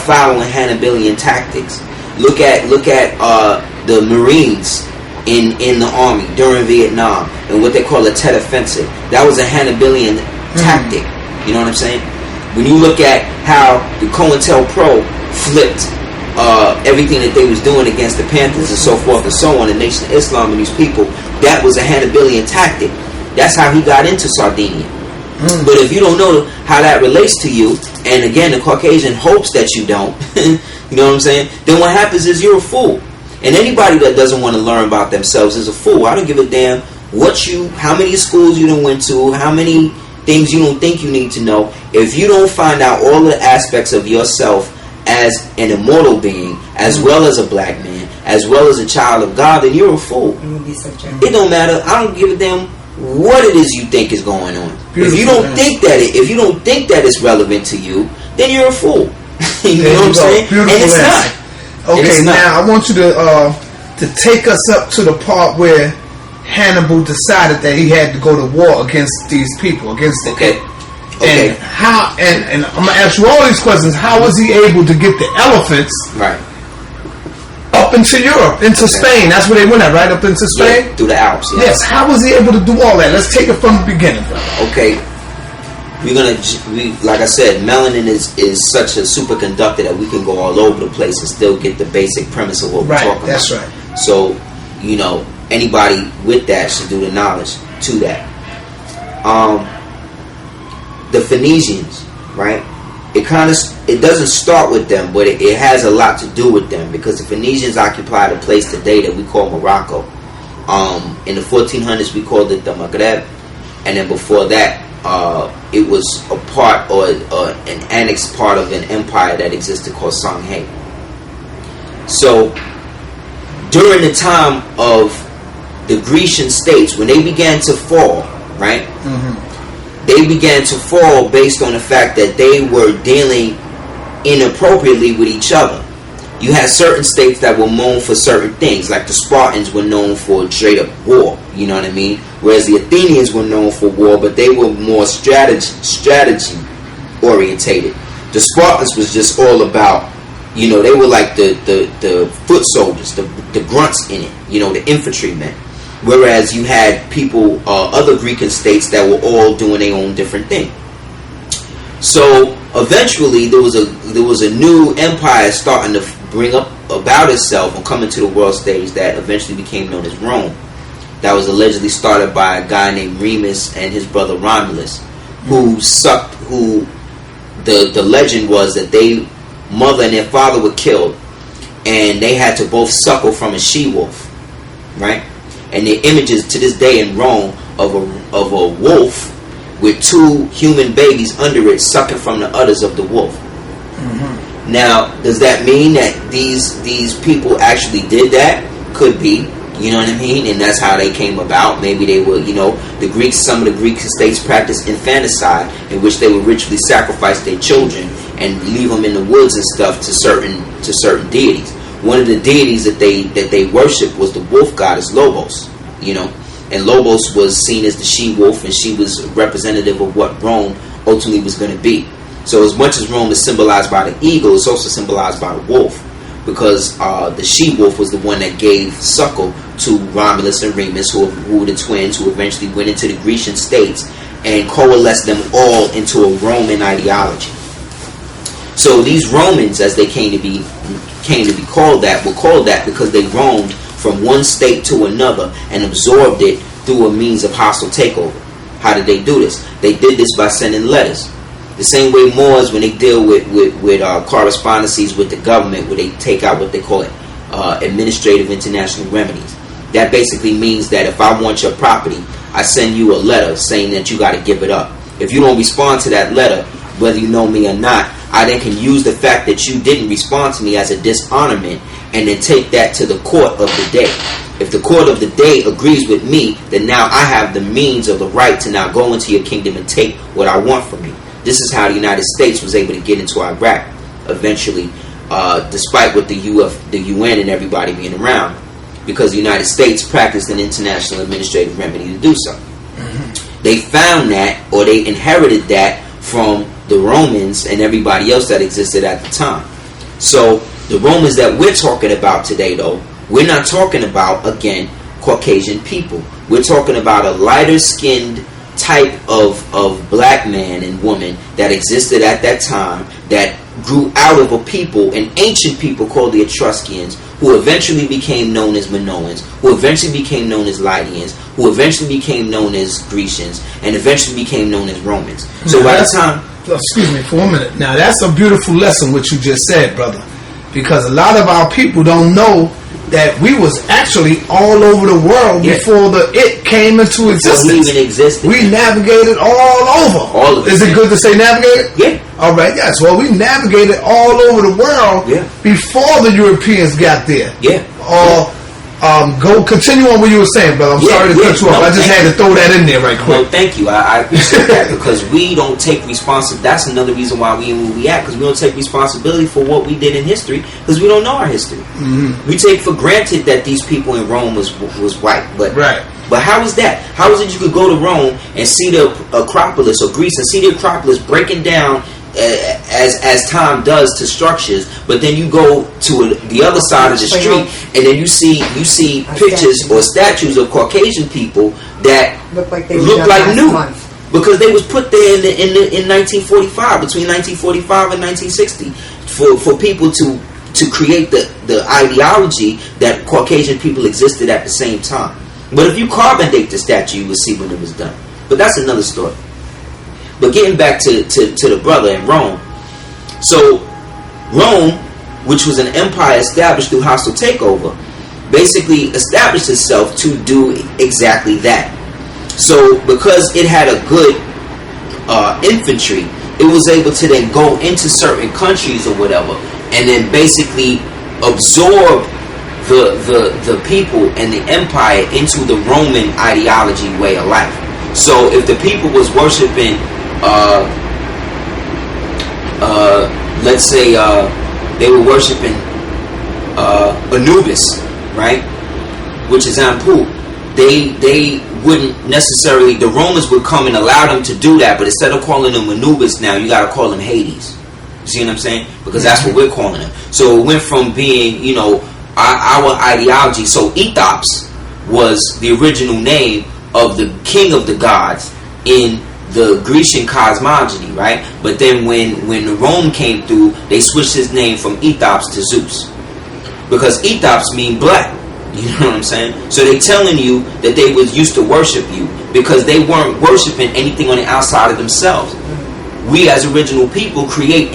following Hannibalian tactics. Look at the Marines in the Army during Vietnam and what they call a Tet Offensive. That was a Hannibalian tactic. You know what I'm saying? When you look at how the COINTELPRO flipped everything that they was doing against the Panthers and so forth and so on, the Nation of Islam and these people, that was a Hannibalian tactic. That's how he got into Sardinia. But if you don't know how that relates to you, and again, the Caucasian hopes that you don't, you know what I'm saying? Then what happens is you're a fool. And anybody that doesn't want to learn about themselves is a fool. I don't give a damn how many schools you done went to, how many things you don't think you need to know. If you don't find out all the aspects of yourself as an immortal being, as well as a black man, as well as a child of God, then you're a fool. It don't matter. I don't give a damn what it is you think is going on. If you don't think that it's relevant to you, then you're a fool. You know what I'm saying? Beautiful and it's not. Okay, now I want you to take us up to the part where Hannibal decided that he had to go to war against these people, against the and how and I'm gonna ask you all these questions. How was he able to get the elephants up into Europe, into Spain? That's where they went at, right? Up into Spain? Yeah, through the Alps, yes. How was he able to do all that? Let's take it from the beginning, brother. Okay. Like I said, melanin is such a superconductor that we can go all over the place and still get the basic premise of what we're talking about. That's right. So, anybody with that should do the knowledge to that. The Phoenicians, right? It doesn't start with them, but it has a lot to do with them, because the Phoenicians occupied a place today that we call Morocco. In the 1400s, we called it the Maghreb, and then before that, it was a part or an annexed part of an empire that existed called Songhai. So during the time of the Grecian states, when they began to fall, right? They began to fall based on the fact that they were dealing inappropriately with each other. You had certain states that were known for certain things, like the Spartans were known for straight up war, you know what I mean? Whereas the Athenians were known for war, but they were more strategy orientated. The Spartans was just all about, they were like the foot soldiers, the grunts in it, the infantrymen. Whereas you had people, other Greek states that were all doing their own different thing. So eventually there was a new empire starting to bring up about itself and come into the world stage that eventually became known as Rome. That was allegedly started by a guy named Remus and his brother Romulus, who the legend was that their mother and their father were killed, and they had to both suckle from a she-wolf, right? And there are images to this day in Rome of a wolf with two human babies under it sucking from the udders of the wolf. Now, does that mean that these people actually did that? Could be, you know what I mean? And that's how they came about. Maybe they were, the Greeks, some of the Greek states practiced infanticide, in which they would ritually sacrifice their children and leave them in the woods and stuff to certain deities. One of the deities that they worshipped was the wolf goddess Lobos, and Lobos was seen as the she-wolf, and she was representative of what Rome ultimately was going to be. So as much as Rome is symbolized by the eagle, it's also symbolized by the wolf, because the she-wolf was the one that gave suckle to Romulus and Remus, who were the twins who eventually went into the Grecian states and coalesced them all into a Roman ideology. So these Romans, as they came to be called that, were called that because they roamed from one state to another and absorbed it through a means of hostile takeover. How did they do this? They did this by sending letters. The same way Moors, when they deal with correspondences with the government, where they take out what they call administrative international remedies. That basically means that if I want your property, I send you a letter saying that you got to give it up. If you don't respond to that letter, whether you know me or not, I then can use the fact that you didn't respond to me as a dishonorment and then take that to the court of the day. If the court of the day agrees with me, then now I have the means of the right to now go into your kingdom and take what I want from you. This is how the United States was able to get into Iraq eventually, despite what the UN and everybody being around, because the United States practiced an international administrative remedy to do so. They found that, or they inherited that from the Romans and everybody else that existed at the time. So the Romans that we're talking about today, though, we're not talking about, again, Caucasian people. We're talking about a lighter skinned type of black man and woman that existed at that time, that grew out of a people, an ancient people called the Etruscans, who eventually became known as Minoans, who eventually became known as Lydians, who eventually became known as Grecians, and eventually became known as Romans. So by the time... Excuse me for 1 minute. Now, that's a beautiful lesson what you just said, brother. Because a lot of our people don't know that we was actually all over the world before it came into existence. Before we even existed. We navigated all over. All of it. Is it good to say navigated? Yeah. All right, yes. Well, we navigated all over the world before the Europeans got there. Yeah. Continue on what you were saying, brother. I'm sorry to cut you off. I just had to throw that in there right quick. No, thank you. I appreciate that, because we don't take responsibility. That's another reason why we where we at, because we don't take responsibility for what we did in history, because we don't know our history. Mm-hmm. We take for granted that these people in Rome was white, but But how is that? How is it you could go to Rome and see the Acropolis, or Greece, and see the Acropolis breaking down as time does to structures, but then you go to the other side of the street and then you see pictures or statues of Caucasian people that look like new because they was put there in 1945, between 1945 and 1960, for people to create the ideology that Caucasian people existed at the same time. But if you carbon date the statue, you will see when it was done. But that's another story. But getting back to the brother in Rome. So Rome, which was an empire established through hostile takeover, basically established itself to do exactly that. So because it had a good infantry, it was able to then go into certain countries or whatever, and then basically absorb the people and the empire into the Roman ideology way of life. So if the people was worshiping let's say they were worshiping Anubis, right, which is Anpu, they wouldn't necessarily, the Romans would come and allow them to do that, but instead of calling them Anubis now, you got to call them Hades. You see what I'm saying? Because that's what we're calling them. So it went from being, our ideology. So Ethos was the original name of the king of the gods in the Grecian cosmogony, right? But then when Rome came through, they switched his name from Ethos to Zeus, because Ethos mean black. You know what I'm saying? So they telling you that they was used to worship you because they weren't worshiping anything on the outside of themselves. We as original people create